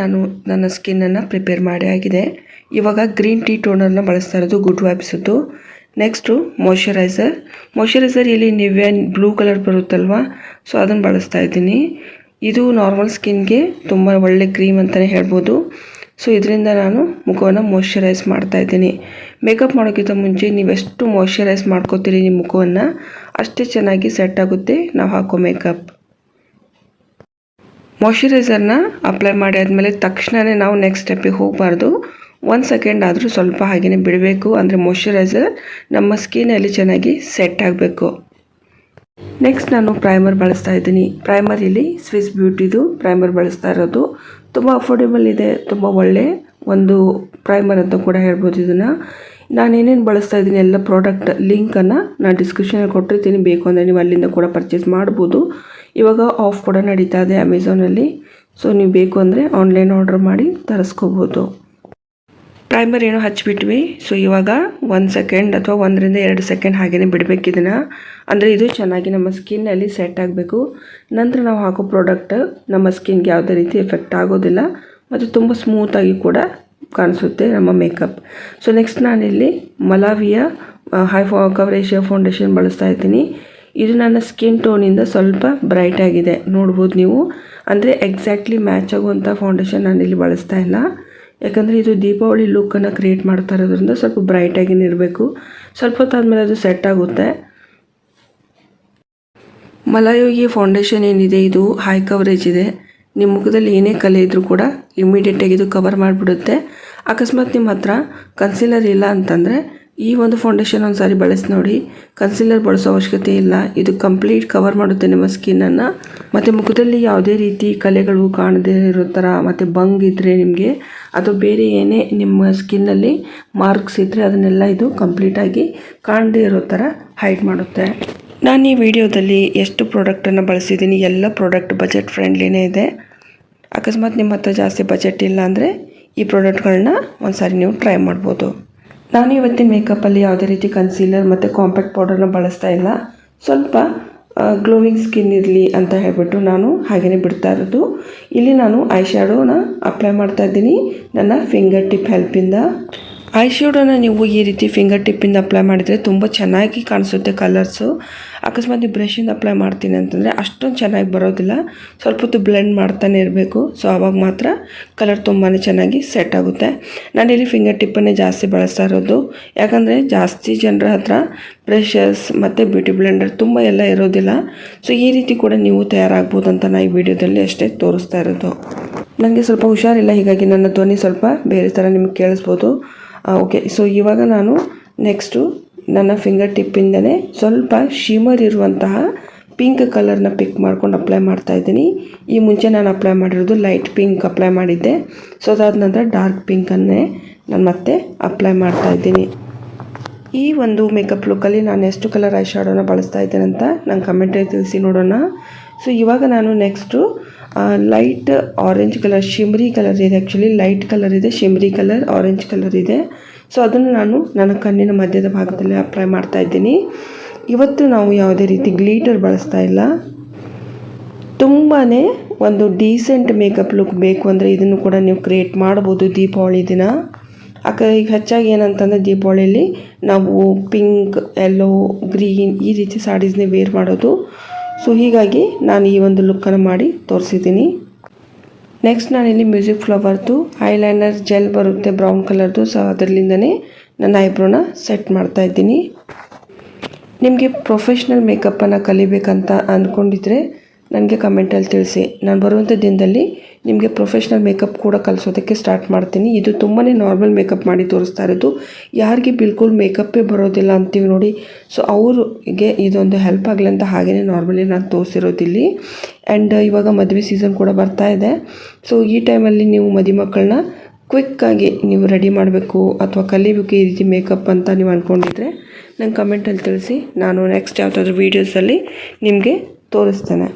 ನಾನು ನನ್ನ ಸ್ಕಿನ್ನನ್ನು ಪ್ರಿಪೇರ್ ಮಾಡಿ ಆಗಿದೆ. ಇವಾಗ ಗ್ರೀನ್ ಟೀ ಟೋನರ್ನ ಬಳಸ್ತಾ ಇರೋದು ಗುಡ್ ವೈಬ್ಸದ್ದು. ನೆಕ್ಸ್ಟು ಮಾಯ್ಶ್ಚರೈಸರ್ ಇಲ್ಲಿ ನಿವ್ಯಾ ಬ್ಲೂ ಕಲರ್ ಬರುತ್ತಲ್ವ, ಸೊ ಅದನ್ನು ಬಳಸ್ತಾ ಇದ್ದೀನಿ. ಇದು ನಾರ್ಮಲ್ ಸ್ಕಿನ್ಗೆ ತುಂಬ ಒಳ್ಳೆ ಕ್ರೀಮ್ ಅಂತಲೇ ಹೇಳ್ಬೋದು. ಸೊ ಇದರಿಂದ ನಾನು ಮುಖವನ್ನು ಮಾಯ್ಶ್ಚರೈಸ್ ಮಾಡ್ತಾ ಇದ್ದೀನಿ. ಮೇಕಪ್ ಮಾಡೋಕ್ಕಿಂತ ಮುಂಚೆ ನೀವೆಷ್ಟು ಮಾಯ್ಶ್ಚರೈಸ್ ಮಾಡ್ಕೋತೀರಿ ನಿಮ್ಮ ಮುಖವನ್ನು, ಅಷ್ಟೇ ಚೆನ್ನಾಗಿ ಸೆಟ್ ಆಗುತ್ತೆ ನಾವು ಹಾಕೋ ಮೇಕಪ್. ಮಾಯ್ಶ್ಚರೈಸರ್ನ ಅಪ್ಲೈ ಮಾಡಿ ಆದಮೇಲೆ ತಕ್ಷಣವೇ ನಾವು ನೆಕ್ಸ್ಟ್ ಸ್ಟೆಪ್ಪಿಗೆ ಹೋಗಬಾರ್ದು. 1 ಸೆಕೆಂಡ್ ಆದರೂ ಸ್ವಲ್ಪ ಹಾಗೆಯೇ ಬಿಡಬೇಕು. ಅಂದರೆ ಮಾಯ್ಶ್ಚರೈಸರ್ ನಮ್ಮ ಸ್ಕಿನ್ನಲ್ಲಿ ಚೆನ್ನಾಗಿ ಸೆಟ್ ಆಗಬೇಕು. ನೆಕ್ಸ್ಟ್ ನಾನು ಪ್ರೈಮರ್ ಬಳಸ್ತಾ ಇದ್ದೀನಿ. ಪ್ರೈಮರ್ ಇಲ್ಲಿ ಸ್ವಿಸ್ ಬ್ಯೂಟಿದು ಪ್ರೈಮರ್ ಬಳಸ್ತಾ ಇರೋದು. ತುಂಬ ಅಫೋರ್ಡೆಬಲ್ ಇದೆ, ತುಂಬ ಒಳ್ಳೆ ಒಂದು ಪ್ರೈಮರ್ ಅಂತ ಕೂಡ ಹೇಳ್ಬೋದು. ಇದನ್ನು ನಾನು ಏನೇನು ಬಳಸ್ತಾ ಇದ್ದೀನಿ ಎಲ್ಲ ಪ್ರಾಡಕ್ಟ್ ಲಿಂಕನ್ನು ನಾನು ಡಿಸ್ಕ್ರಿಪ್ಷನಲ್ಲಿ ಕೊಟ್ಟಿರ್ತೀನಿ. ಬೇಕು ಅಂದರೆ ನೀವು ಅಲ್ಲಿಂದ ಕೂಡ ಪರ್ಚೇಸ್ ಮಾಡ್ಬೋದು. ಇವಾಗ ಆಫ್ ಕೂಡ ನಡೀತಾ ಇದೆ ಅಮೆಝಾನಲ್ಲಿ. ಸೊ ನೀವು ಬೇಕು ಅಂದರೆ ಆನ್ಲೈನ್ ಆರ್ಡರ್ ಮಾಡಿ ತರಿಸ್ಕೋಬೋದು. ಪ್ರೈಮರ್ ಏನೋ ಹಚ್ಚಿಬಿಟ್ವಿ. ಸೊ ಇವಾಗ 1 ಸೆಕೆಂಡ್ ಅಥವಾ 1 ರಿಂದ 2 ಸೆಕೆಂಡ್ ಹಾಗೆಯೇ ಬಿಡಬೇಕು ಇದನ್ನು. ಅಂದರೆ ಇದು ಚೆನ್ನಾಗಿ ನಮ್ಮ ಸ್ಕಿನ್ನಲ್ಲಿ ಸೆಟ್ ಆಗಬೇಕು. ನಂತರ ನಾವು ಹಾಕೋ ಪ್ರಾಡಕ್ಟ್ ನಮ್ಮ ಸ್ಕಿನ್ಗೆ ಯಾವುದೇ ರೀತಿ ಎಫೆಕ್ಟ್ ಆಗೋದಿಲ್ಲ ಮತ್ತು ತುಂಬ ಸ್ಮೂತಾಗಿ ಕೂಡ ಕಾಣಿಸುತ್ತೆ ನಮ್ಮ ಮೇಕಪ್. ಸೊ ನೆಕ್ಸ್ಟ್ ನಾನಿಲ್ಲಿ ಮಲಾವಿಯ ಹೈ ಕವರೇಜ್ ಫೌಂಡೇಶನ್ ಬಳಸ್ತಾ ಇದ್ದೀನಿ. ಇದು ನನ್ನ ಸ್ಕಿನ್ ಟೋನಿಂದ ಸ್ವಲ್ಪ ಬ್ರೈಟ್ ಆಗಿದೆ, ನೋಡ್ಬೋದು ನೀವು. ಅಂದರೆ ಎಕ್ಸಾಕ್ಟ್ಲಿ ಮ್ಯಾಚ್ ಆಗುವಂಥ ಫೌಂಡೇಶನ್ ನಾನಿಲ್ಲಿ ಬಳಸ್ತಾ ಇಲ್ಲ. ಯಾಕಂದರೆ ಇದು ದೀಪಾವಳಿ ಲುಕ್ಕನ್ನು ಕ್ರಿಯೇಟ್ ಮಾಡ್ತಾ ಇರೋದ್ರಿಂದ ಸ್ವಲ್ಪ ಬ್ರೈಟಾಗಿನೇ ಇರಬೇಕು. ಸ್ವಲ್ಪ ಹೊತ್ತಾದಮೇಲೆ ಅದು ಸೆಟ್ ಆಗುತ್ತೆ. ಮಲಾಯೋಗಿ ಫೌಂಡೇಶನ್ ಏನಿದೆ ಇದು ಹೈ ಕವರೇಜ್ ಇದೆ. ನಿಮ್ಮ ಮುಖದಲ್ಲಿ ಏನೇ ಕಲೆ ಇದ್ದರೂ ಕೂಡ ಇಮಿಡಿಯೇಟಾಗಿ ಇದು ಕವರ್ ಮಾಡಿಬಿಡುತ್ತೆ. ಅಕಸ್ಮಾತ್ ನಿಮ್ಮ ಹತ್ರ ಕನ್ಸೀಲರ್ ಇಲ್ಲ ಅಂತಂದರೆ ಈ ಒಂದು ಫೌಂಡೇಶನ್ ಒಂದು ಸಾರಿ ಬಳಸಿ ನೋಡಿ. ಕನ್ಸೀಲರ್ ಬಳಸೋ ಅವಶ್ಯಕತೆ ಇಲ್ಲ, ಇದು ಕಂಪ್ಲೀಟ್ ಕವರ್ ಮಾಡುತ್ತೆ ನಿಮ್ಮ ಸ್ಕಿನ್ನನ್ನು. ಮತ್ತು ಮುಖದಲ್ಲಿ ಯಾವುದೇ ರೀತಿ ಕಲೆಗಳು ಕಾಣದೇ ಇರೋ ಥರ ಮತ್ತು ಬಂಗ್ ಇದ್ದರೆ ನಿಮಗೆ ಅಥವಾ ಬೇರೆ ಏನೇ ನಿಮ್ಮ ಸ್ಕಿನ್ನಲ್ಲಿ ಮಾರ್ಕ್ಸ್ ಇದ್ದರೆ ಅದನ್ನೆಲ್ಲ ಇದು ಕಂಪ್ಲೀಟಾಗಿ ಕಾಣದೇ ಇರೋ ಥರ ಹೈಡ್ ಮಾಡುತ್ತೆ. ನಾನು ಈ ವಿಡಿಯೋದಲ್ಲಿ ಎಷ್ಟು ಪ್ರಾಡಕ್ಟನ್ನು ಬಳಸಿದ್ದೀನಿ ಎಲ್ಲ ಪ್ರಾಡಕ್ಟ್ ಬಜೆಟ್ ಫ್ರೆಂಡ್ಲಿನೇ ಇದೆ. ಅಕಸ್ಮಾತ್ ನಿಮ್ಮ ಹತ್ರ ಜಾಸ್ತಿ ಬಜೆಟ್ ಇಲ್ಲ ಅಂದರೆ ಈ ಪ್ರಾಡಕ್ಟ್ಗಳನ್ನ ಒಂದು ಸಾರಿ ನೀವು ಟ್ರೈ ಮಾಡ್ಬೋದು. ನಾನು ಇವತ್ತಿನ ಮೇಕಪ್ಪಲ್ಲಿ ಯಾವುದೇ ರೀತಿ ಕನ್ಸೀಲರ್ ಮತ್ತು ಕಾಂಪ್ಯಾಕ್ಟ್ ಪೌಡರ್ನ ಬಳಸ್ತಾ ಇಲ್ಲ. ಸ್ವಲ್ಪ ಗ್ಲೋವಿಂಗ್ ಸ್ಕಿನ್ ಇರಲಿ ಅಂತ ಹೇಳ್ಬಿಟ್ಟು ನಾನು ಹಾಗೆಯೇ ಬಿಡ್ತಾ ಇರೋದು. ಇಲ್ಲಿ ನಾನು ಐ ಶ್ಯಾಡೋನ ಅಪ್ಲೈ ಮಾಡ್ತಾ ಇದ್ದೀನಿ ನನ್ನ ಫಿಂಗರ್ ಟಿಪ್ ಹೆಲ್ಪಿಂದ. ಐ ಶ್ಯಾಡೋನ ನೀವು ಈ ರೀತಿ ಫಿಂಗರ್ ಟಿಪ್ಪಿಂದ ಅಪ್ಲೈ ಮಾಡಿದರೆ ತುಂಬ ಚೆನ್ನಾಗಿ ಕಾಣಿಸುತ್ತೆ ಕಲರ್ಸು. ಅಕಸ್ಮಾತ್ ನೀವು ಬ್ರಷಿಂದ ಅಪ್ಲೈ ಮಾಡ್ತೀನಿ ಅಂತಂದರೆ ಅಷ್ಟೊಂದು ಚೆನ್ನಾಗಿ ಬರೋದಿಲ್ಲ. ಸ್ವಲ್ಪ ಹೊತ್ತು ಬ್ಲೆಂಡ್ ಮಾಡ್ತಾನೆ ಇರಬೇಕು. ಸೊ ಆವಾಗ ಮಾತ್ರ ಕಲರ್ ತುಂಬಾ ಚೆನ್ನಾಗಿ ಸೆಟ್ ಆಗುತ್ತೆ. ನಾನಿಲ್ಲಿ ಫಿಂಗರ್ ಟಿಪ್ಪನ್ನೇ ಜಾಸ್ತಿ ಬಳಸ್ತಾ ಇರೋದು. ಯಾಕಂದರೆ ಜಾಸ್ತಿ ಜನರ ಹತ್ರ ಬ್ರಷಸ್ ಮತ್ತು ಬ್ಯೂಟಿ ಬ್ಲೆಂಡರ್ ತುಂಬ ಎಲ್ಲ ಇರೋದಿಲ್ಲ. ಸೊ ಈ ರೀತಿ ಕೂಡ ನೀವು ತಯಾರಾಗ್ಬೋದು ಅಂತ ನಾನು ಈ ವಿಡಿಯೋದಲ್ಲಿ ಅಷ್ಟೇ ತೋರಿಸ್ತಾ ಇರೋದು. ನನಗೆ ಸ್ವಲ್ಪ ಹುಷಾರಿಲ್ಲ, ಹೀಗಾಗಿ ನನ್ನ ಧ್ವನಿ ಸ್ವಲ್ಪ ಬೇರೆ ಥರ ನಿಮಗೆ ಕೇಳಿಸ್ಬೋದು. ಓಕೆ, ಸೊ ಇವಾಗ ನಾನು ನೆಕ್ಸ್ಟು ನನ್ನ ಫಿಂಗರ್ ಟಿಪ್ಪಿಂದನೇ ಸ್ವಲ್ಪ ಶಿಮರ್ ಇರುವಂತಹ ಪಿಂಕ್ ಕಲರ್ನ ಪಿಕ್ ಮಾಡ್ಕೊಂಡು ಅಪ್ಲೈ ಮಾಡ್ತಾ ಇದ್ದೀನಿ. ಈ ಮುಂಚೆ ನಾನು ಅಪ್ಲೈ ಮಾಡಿರೋದು ಲೈಟ್ ಪಿಂಕ್ ಅಪ್ಲೈ ಮಾಡಿದ್ದೆ. ಸೊ ಅದಾದ ನಂತರ ಡಾರ್ಕ್ ಪಿಂಕನ್ನೇ ನಾನು ಮತ್ತೆ ಅಪ್ಲೈ ಮಾಡ್ತಾ ಇದ್ದೀನಿ. ಈ ಒಂದು ಮೇಕಪ್ ಲುಕ್ಕಲ್ಲಿ ನಾನು ಎಷ್ಟು ಕಲರ್ ಐ ಶ್ಯಾಡೋನ ಬಳಸ್ತಾ ಇದ್ದೇನೆ ಅಂತ ನಂಗೆ ಕಮೆಂಟಲ್ಲಿ ತಿಳಿಸಿ ನೋಡೋಣ. ಸೊ ಇವಾಗ ನಾನು next light orange colour shimmery colour ಇದೆ. ಆ್ಯಕ್ಚುಲಿ ಲೈಟ್ ಕಲರ್ ಇದೆ, ಶಿಮ್ರಿ ಕಲರ್, ಆರೆಂಜ್ ಕಲರ್ ಇದೆ. ಸೊ ಅದನ್ನು ನಾನು ನನ್ನ ಕಣ್ಣಿನ ಮಧ್ಯದ ಭಾಗದಲ್ಲಿ ಅಪ್ಲೈ ಮಾಡ್ತಾ ಇದ್ದೀನಿ. ಇವತ್ತು ನಾವು ಯಾವುದೇ ರೀತಿ ಗ್ಲೀಟರ್ ಬಳಸ್ತಾ ಇಲ್ಲ. ತುಂಬಾ ಒಂದು ಡೀಸೆಂಟ್ ಮೇಕಪ್ ಲುಕ್ ಬೇಕು ಅಂದರೆ ಇದನ್ನು ಕೂಡ ನೀವು ಕ್ರಿಯೇಟ್ ಮಾಡ್ಬೋದು ದೀಪಾವಳಿ ದಿನ. ಈಗ ಹೆಚ್ಚಾಗಿ ಏನಂತಂದರೆ ದೀಪಾವಳಿಯಲ್ಲಿ ನಾವು ಪಿಂಕ್, ಯೆಲ್ಲೋ, ಗ್ರೀನ್ ಈ ರೀತಿ ಸಾರೀಸ್ನೇ ವೇರ್ ಮಾಡೋದು. ಸೊ ಹೀಗಾಗಿ ನಾನು ಈ ಒಂದು ಲುಕ್ಕನ್ನು ಮಾಡಿ ತೋರಿಸಿದ್ದೀನಿ. ನೆಕ್ಸ್ಟ್ ನಾನಿಲ್ಲಿ ಮ್ಯೂಸಿಕ್ ಫ್ಲವರ್ದು ಐಲೈನರ್ ಜೆಲ್ ಬರುತ್ತೆ ಬ್ರೌನ್ ಕಲರ್ದು. ಸೊ ಅದರಲ್ಲಿಂದನೇ ನನ್ನ ಐಬ್ರೋನ ಸೆಟ್ ಮಾಡ್ತಾ ಇದ್ದೀನಿ. ನಿಮಗೆ ಪ್ರೊಫೆಷ್ನಲ್ ಮೇಕಪ್ಪನ್ನು ಕಲಿಬೇಕಂತ ಅಂದ್ಕೊಂಡಿದ್ರೆ ನನಗೆ ಕಮೆಂಟಲ್ಲಿ ತಿಳಿಸಿ. ನಾನು ಬರುವಂಥ ದಿನದಲ್ಲಿ ನಿಮಗೆ ಪ್ರೊಫೆಷ್ನಲ್ ಮೇಕಪ್ ಕೂಡ ಕಲಿಸೋದಕ್ಕೆ ಸ್ಟಾರ್ಟ್ ಮಾಡ್ತೀನಿ. ಇದು ತುಂಬಾ ನಾರ್ಮಲ್ ಮೇಕಪ್ ಮಾಡಿ ತೋರಿಸ್ತಾ ಇರೋದು. ಯಾರಿಗೆ ಬಿಲ್ಕುಲ್ ಮೇಕಪ್ಪೇ ಬರೋದಿಲ್ಲ ಅಂತೀವಿ ನೋಡಿ, ಸೊ ಅವ್ರಿಗೆ ಇದೊಂದು ಹೆಲ್ಪ್ ಆಗಲಿ ಅಂತ ಹಾಗೆಯೇ ನಾರ್ಮಲಿ ನಾನು ತೋರಿಸಿರೋದಿಲ್ಲಿ. ಆ್ಯಂಡ್ ಇವಾಗ ಮದುವೆ ಸೀಸನ್ ಕೂಡ ಬರ್ತಾ ಇದೆ. ಸೊ ಈ ಟೈಮಲ್ಲಿ ನೀವು ಮದುವೆ ಮಕ್ಕಳನ್ನ ಕ್ವಿಕ್ಕಾಗಿ ನೀವು ರೆಡಿ ಮಾಡಬೇಕು ಅಥವಾ ಕಲಿಬೇಕು ಈ ರೀತಿ ಮೇಕಪ್ ಅಂತ ನೀವು ಅಂದ್ಕೊಂಡಿದ್ರೆ ನಂಗೆ ಕಮೆಂಟಲ್ಲಿ ತಿಳಿಸಿ. ನಾನು ನೆಕ್ಸ್ಟ್ ಯಾವುದಾದ್ರೂ ವೀಡಿಯೋಸಲ್ಲಿ ನಿಮಗೆ ತೋರಿಸ್ತೇನೆ.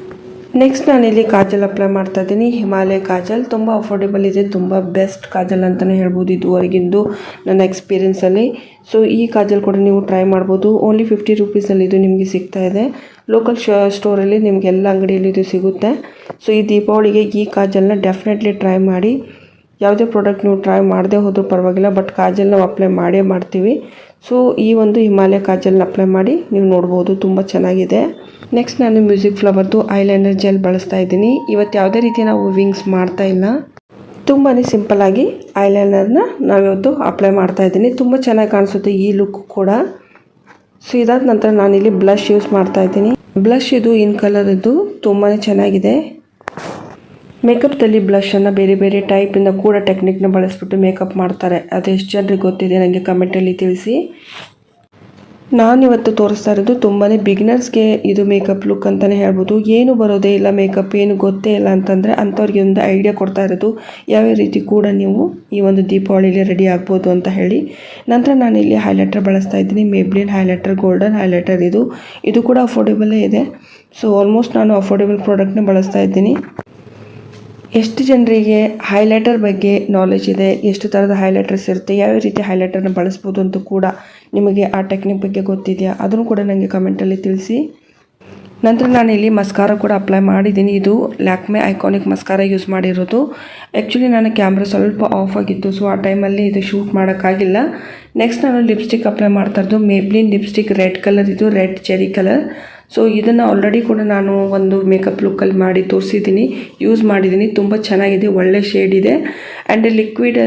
ನೆಕ್ಸ್ಟ್ ನಾನಿಲ್ಲಿ ಕಾಜಲ್ ಅಪ್ಲೈ ಮಾಡ್ತಾ ಇದ್ದೀನಿ. ಹಿಮಾಲಯ ಕಾಜಲ್ ತುಂಬ ಅಫೋರ್ಡೆಬಲ್ ಇದೆ, ತುಂಬ ಬೆಸ್ಟ್ ಕಾಜಲ್ ಅಂತಲೇ ಹೇಳ್ಬೋದು ಇದುವರೆಗಿಂದು ನನ್ನ ಎಕ್ಸ್ಪೀರಿಯೆನ್ಸಲ್ಲಿ. ಸೊ ಈ ಕಾಜಲ್ ಕೂಡ ನೀವು ಟ್ರೈ ಮಾಡ್ಬೋದು. ಓನ್ಲಿ 50 ರುಪೀಸಲ್ಲಿ ಇದು ನಿಮಗೆ ಸಿಗ್ತಾ ಇದೆ. ಲೋಕಲ್ ಸ್ಟೋರಲ್ಲಿ ನಿಮಗೆ ಎಲ್ಲ ಅಂಗಡಿಯಲ್ಲಿ ಇದು ಸಿಗುತ್ತೆ. ಸೊ ಈ ದೀಪಾವಳಿಗೆ ಈ ಕಾಜಲ್ನ ಡೆಫಿನೆಟ್ಲಿ ಟ್ರೈ ಮಾಡಿ. ಯಾವುದೇ ಪ್ರಾಡಕ್ಟ್ ನೀವು ಟ್ರೈ ಮಾಡದೇ ಹೋದರೂ ಪರವಾಗಿಲ್ಲ, ಬಟ್ ಕಾಜಲ್ ನಾವು ಅಪ್ಲೈ ಮಾಡೇ ಮಾಡ್ತೀವಿ. ಸೊ ಈ ಒಂದು ಹಿಮಾಲಯ ಕಾಜಲ್ನ ಅಪ್ಲೈ ಮಾಡಿ ನೀವು ನೋಡ್ಬೋದು, ತುಂಬ ಚೆನ್ನಾಗಿದೆ. ನೆಕ್ಸ್ಟ್ ನಾನು ಮ್ಯೂಸಿಕ್ ಫ್ಲವರ್ದು ಐಲೈನರ್ ಜೆಲ್ ಬಳಸ್ತಾ ಇದ್ದೀನಿ. ಇವತ್ತು ಯಾವುದೇ ರೀತಿ ನಾವು ವಿಂಗ್ಸ್ ಮಾಡ್ತಾ ಇಲ್ಲ, ತುಂಬಾ ಸಿಂಪಲ್ಲಾಗಿ ಐಲೈನರ್ನ ನಾವಿವತ್ತು ಅಪ್ಲೈ ಮಾಡ್ತಾ ಇದ್ದೀನಿ. ತುಂಬ ಚೆನ್ನಾಗಿ ಕಾಣಿಸುತ್ತೆ ಈ ಲುಕ್ ಕೂಡ. ಸೊ ಇದಾದ ನಂತರ ನಾನಿಲ್ಲಿ ಬ್ಲಷ್ ಯೂಸ್ ಮಾಡ್ತಾ ಇದ್ದೀನಿ. ಬ್ಲಷ್ ಇದು ಇನ್ ಕಲರದ್ದು ತುಂಬಾ ಚೆನ್ನಾಗಿದೆ. ಮೇಕಪ್ದಲ್ಲಿ ಬ್ಲಷನ್ನು ಬೇರೆ ಬೇರೆ ಟೈಪಿಂದ ಕೂಡ ಟೆಕ್ನಿಕ್ನ ಬಳಸ್ಬಿಟ್ಟು ಮೇಕಪ್ ಮಾಡ್ತಾರೆ. ಅದು ಎಷ್ಟು ಜನರಿಗೆ ಗೊತ್ತಿದೆ ನನಗೆ ಕಮೆಂಟಲ್ಲಿ ತಿಳಿಸಿ. ನಾನಿವತ್ತು ತೋರಿಸ್ತಾ ಇರೋದು ತುಂಬಾ ಬಿಗಿನರ್ಸ್ಗೆ ಇದು ಮೇಕಪ್ ಲುಕ್ ಅಂತಲೇ ಹೇಳ್ಬೋದು. ಏನು ಬರೋದೇ ಇಲ್ಲ ಮೇಕಪ್, ಏನು ಗೊತ್ತೇ ಇಲ್ಲ ಅಂತಂದರೆ ಅಂಥವ್ರಿಗೆ ಒಂದು ಐಡಿಯಾ ಕೊಡ್ತಾ ಇರೋದು ಯಾವ ರೀತಿ ಕೂಡ ನೀವು ಈ ಒಂದು ದೀಪಾವಳಿಲಿ ರೆಡಿ ಆಗ್ಬೋದು ಅಂತ ಹೇಳಿ. ನಂತರ ನಾನಿಲ್ಲಿ ಹೈಲೈಟರ್ ಬಳಸ್ತಾ ಇದ್ದೀನಿ. ಮೇಬ್ಲಿನ್ ಹೈಲೈಟರ್ ಗೋಲ್ಡನ್ ಹೈಲೈಟರ್ ಇದು ಕೂಡ ಅಫೋರ್ಡೆಬಲೇ ಇದೆ. ಸೊ ಆಲ್ಮೋಸ್ಟ್ ನಾನು ಅಫೋರ್ಡೆಬಲ್ ಪ್ರಾಡಕ್ಟ್ನ ಬಳಸ್ತಾ ಇದ್ದೀನಿ. ಎಷ್ಟು ಜನರಿಗೆ ಹೈಲೈಟರ್ ಬಗ್ಗೆ ನಾಲೆಜ್ ಇದೆ, ಎಷ್ಟು ಥರದ ಹೈಲೈಟರ್ಸ್ ಇರುತ್ತೆ, ಯಾವ ರೀತಿ ಹೈಲೈಟರ್ನ ಬಳಸ್ಬೋದು ಅಂತ ಕೂಡ ನಿಮಗೆ ಆ ಟೆಕ್ನಿಕ್ ಬಗ್ಗೆ ಗೊತ್ತಿದೆಯಾ, ಅದನ್ನು ಕೂಡ ನನಗೆ ಕಮೆಂಟಲ್ಲಿ ತಿಳಿಸಿ. ನಂತರ ನಾನಿಲ್ಲಿ ಮಸ್ಕಾರ ಕೂಡ ಅಪ್ಲೈ ಮಾಡಿದ್ದೀನಿ. ಇದು ಲ್ಯಾಕ್ಮೆ ಐಕಾನಿಕ್ ಮಸ್ಕಾರ ಯೂಸ್ ಮಾಡಿರೋದು. ಆ್ಯಕ್ಚುಲಿ ನನ್ನ ಕ್ಯಾಮ್ರಾ ಸ್ವಲ್ಪ ಆಫ್ ಆಗಿತ್ತು, ಸೊ ಆ ಟೈಮಲ್ಲಿ ಇದು ಶೂಟ್ ಮಾಡೋಕ್ಕಾಗಿಲ್ಲ. ನೆಕ್ಸ್ಟ್ ನಾನು ಲಿಪ್ಸ್ಟಿಕ್ ಅಪ್ಲೈ ಮಾಡ್ತಾ ಇರೋದು ಮೇಬ್ಲಿನ್ ಲಿಪ್ಸ್ಟಿಕ್ ರೆಡ್ ಕಲರ್, ಇದು ರೆಡ್ ಚೆರಿ ಕಲರ್. ಸೊ ಇದನ್ನು ಆಲ್ರೆಡಿ ಕೂಡ ನಾನು ಒಂದು ಮೇಕಪ್ ಲುಕ್ಕಲ್ಲಿ ಮಾಡಿ ತೋರಿಸಿದ್ದೀನಿ, ಯೂಸ್ ಮಾಡಿದ್ದೀನಿ. ತುಂಬ ಚೆನ್ನಾಗಿದೆ, ಒಳ್ಳೆ ಶೇಡ್ ಇದೆ. ಆ್ಯಂಡ್ ಲಿಕ್ವಿಡ್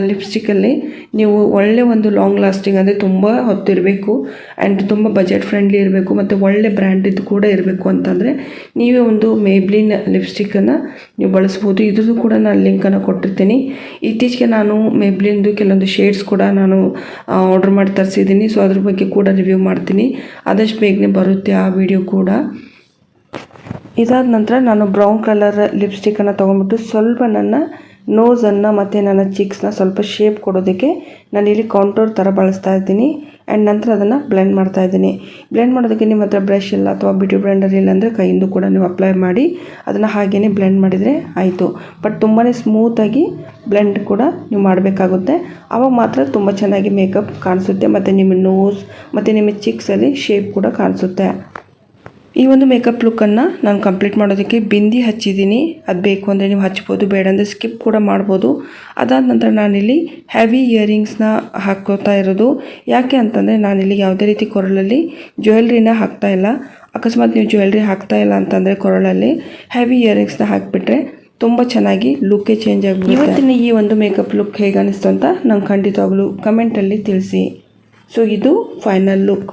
ಲಿಪ್ಸ್ಟಿಕ್ಕಲ್ಲಿ ನೀವು ಒಳ್ಳೆ ಒಂದು ಲಾಂಗ್ ಲಾಸ್ಟಿಂಗ್ ಅಂದರೆ ತುಂಬ ಹೊತ್ತಿರಬೇಕು ಆ್ಯಂಡ್ ತುಂಬ ಬಜೆಟ್ ಫ್ರೆಂಡ್ಲಿ ಇರಬೇಕು ಮತ್ತು ಒಳ್ಳೆ ಬ್ರ್ಯಾಂಡಿದ್ದು ಕೂಡ ಇರಬೇಕು ಅಂತಂದರೆ ನೀವೇ ಒಂದು ಮೇಬ್ಲಿನ್ ಲಿಪ್ಸ್ಟಿಕ್ಕನ್ನು ನೀವು ಬಳಸ್ಬೋದು. ಇದ್ರದ್ದು ಕೂಡ ನಾನು ಲಿಂಕನ್ನು ಕೊಟ್ಟಿರ್ತೀನಿ. ಇತ್ತೀಚೆಗೆ ನಾನು ಮೇಬ್ಲಿನ್ದು ಕೆಲವೊಂದು ಶೇಡ್ಸ್ ಕೂಡ ನಾನು ಆರ್ಡ್ರ್ ಮಾಡಿ ತರಿಸಿದ್ದೀನಿ. ಸೊ ಅದ್ರ ಬಗ್ಗೆ ಕೂಡ ರಿವ್ಯೂ ಮಾಡ್ತೀನಿ, ಆದಷ್ಟು ಬೇಗನೆ ಬರುತ್ತೆ ಆ ವಿಡಿಯೋ ಕೂಡ. ಇದಾದ ನಂತರ ನಾನು ಬ್ರೌನ್ ಕಲರ್ ಲಿಪ್ಸ್ಟಿಕ್ಕನ್ನು ತೊಗೊಂಡ್ಬಿಟ್ಟು ಸ್ವಲ್ಪ ನನ್ನ ನೋಸನ್ನು ಮತ್ತು ನನ್ನ ಚಿಕ್ಸ್ನ ಸ್ವಲ್ಪ ಶೇಪ್ ಕೊಡೋದಕ್ಕೆ ನಾನು ಇಲ್ಲಿ ಕಾಂಟೋರ್ ಥರ ಬಳಸ್ತಾ ಇದ್ದೀನಿ. ಆ್ಯಂಡ್ ನಂತರ ಅದನ್ನು ಬ್ಲೆಂಡ್ ಮಾಡ್ತಾ ಇದ್ದೀನಿ. ಬ್ಲೆಂಡ್ ಮಾಡೋದಕ್ಕೆ ನಿಮ್ಮ ಹತ್ರ ಬ್ರಷ್ ಇಲ್ಲ ಅಥವಾ ಬ್ಯೂಟಿ ಬ್ಲೆಂಡರ್ ಇಲ್ಲ ಅಂದರೆ ಕೈಯಿಂದ ಕೂಡ ನೀವು ಅಪ್ಲೈ ಮಾಡಿ ಅದನ್ನು ಹಾಗೇ ಬ್ಲೆಂಡ್ ಮಾಡಿದರೆ ಆಯಿತು. ಬಟ್ ತುಂಬಾ ಸ್ಮೂತಾಗಿ ಬ್ಲೆಂಡ್ ಕೂಡ ನೀವು ಮಾಡಬೇಕಾಗುತ್ತೆ, ಆವಾಗ ಮಾತ್ರ ತುಂಬ ಚೆನ್ನಾಗಿ ಮೇಕಪ್ ಕಾಣಿಸುತ್ತೆ ಮತ್ತು ನಿಮ್ಮ ನೋಸ್ ಮತ್ತು ನಿಮ್ಮ ಚಿಕ್ಸಲ್ಲಿ ಶೇಪ್ ಕೂಡ ಕಾಣಿಸುತ್ತೆ. ಈ ಒಂದು ಮೇಕಪ್ ಲುಕ್ಕನ್ನು ನಾನು ಕಂಪ್ಲೀಟ್ ಮಾಡೋದಕ್ಕೆ ಬಿಂದಿ ಹಚ್ಚಿದ್ದೀನಿ. ಅದು ಬೇಕು ಅಂದರೆ ನೀವು ಹಚ್ಬೋದು, ಬೇಡ ಅಂದರೆ ಸ್ಕಿಪ್ ಕೂಡ ಮಾಡ್ಬೋದು. ಅದಾದ ನಂತರ ನಾನಿಲ್ಲಿ ಹೆವಿ ಇಯರಿಂಗ್ಸ್ನ ಹಾಕೋತಾ ಇರೋದು. ಯಾಕೆ ಅಂತಂದರೆ ನಾನಿಲ್ಲಿ ಯಾವುದೇ ರೀತಿ ಕೊರಳಲ್ಲಿ ಜ್ಯುವೆಲ್ರಿನ ಹಾಕ್ತಾ ಇಲ್ಲ. ಅಕಸ್ಮಾತ್ ನೀವು ಜ್ಯುವೆಲ್ರಿ ಹಾಕ್ತಾ ಇಲ್ಲ ಅಂತಂದರೆ ಕೊರಳಲ್ಲಿ ಹೆವಿ ಇಯರಿಂಗ್ಸ್ನ ಹಾಕಿಬಿಟ್ರೆ ತುಂಬ ಚೆನ್ನಾಗಿ ಲುಕ್ಕೇ ಚೇಂಜ್ ಆಗಿಬಿಡುತ್ತೆ. ಇವತ್ತಿನ ಈ ಒಂದು ಮೇಕಪ್ ಲುಕ್ ಹೇಗೆ ಅನಿಸ್ತು ಅಂತ ನಂಗೆ ಖಂಡಿತವಾಗಲೂ ಕಮೆಂಟಲ್ಲಿ ತಿಳಿಸಿ. ಸೊ ಇದು ಫೈನಲ್ ಲುಕ್.